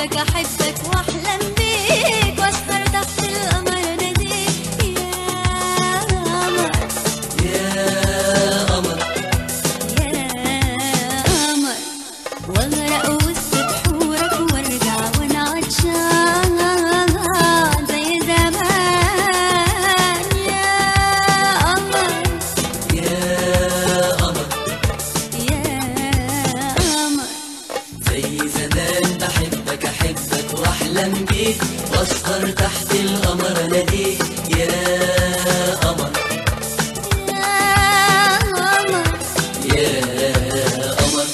بحبك أحبك وأحلم بيك وأسهر تحت القمر ناديك يا قمر يا قمر يا قمر، وأغرق وسط بحورك وأرجع وأنا عطشان زي زمان يا قمر يا قمر يا قمر. زي زمان بحبك أحبك وأحلم بيك وأسهر تحت القمر أناديك يا قمر يا قمر يا قمر.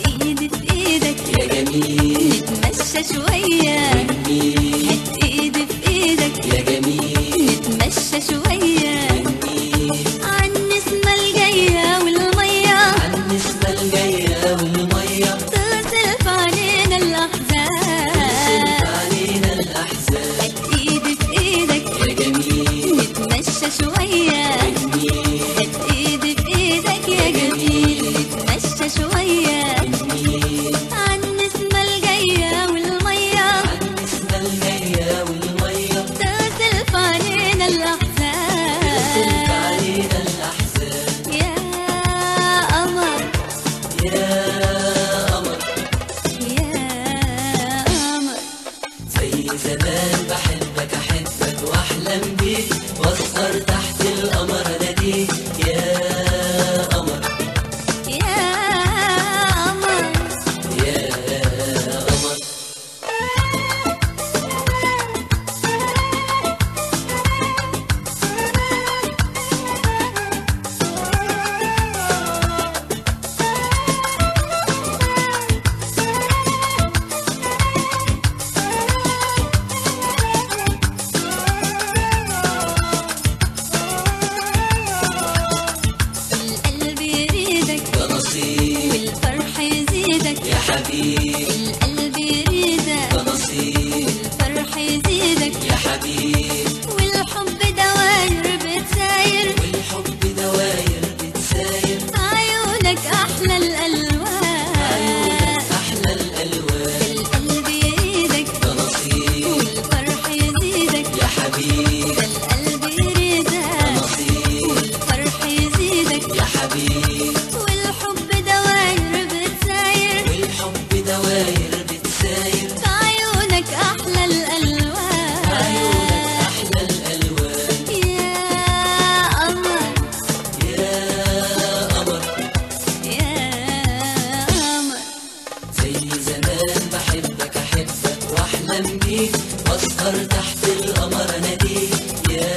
إيدي في إيدك يا جميل نتمشى شوية، جميل هات إيدي في إيدك يا جميل نتمشى شوية جميل. عن النسمة الجاية والمية عن النسمة الجاية والمية تغسل في علينا الأحزان. علينا الأحزان. هات إيدي في إيدك يا جميل نتمشى شوية، جميل هات إيدي في إيدك يا جميل نتمشى شوية جميل. عن النسمة الجاية والمية عن النسمة الجاية والمية تغسل في علينا الأحزان. علينا الأحزان. يا قمر يا قمر يا قمر. زي زمان بحبك أحبك وأحلم بيك وأسهر تحت القمر أناديك يا قمر يا قمر يا قمر. القلب يريدك ده نصيب والفرح يزيدك، يا حبيب القلب يريدك ده نصيب والفرح يزيدك، يا حبيب. والحب دواير بتساير والحب دواير بتساير عيونك أحلى الألوان. أحلى الألوان. القلب يريدك ده نصيب والفرح يزيدك، يا حبيب ده القلب يريدك نصيب والفرح يزيدك، يا حبيب. والحب دواير بتساير والحب دواير بتساير عيونك أحلى الألوان. أحلى الألوان. يا قمر يا قمر يا قمر. زي زمان بحبك أحبك وأحلم بيك وأسهر تحت القمر أناديك يا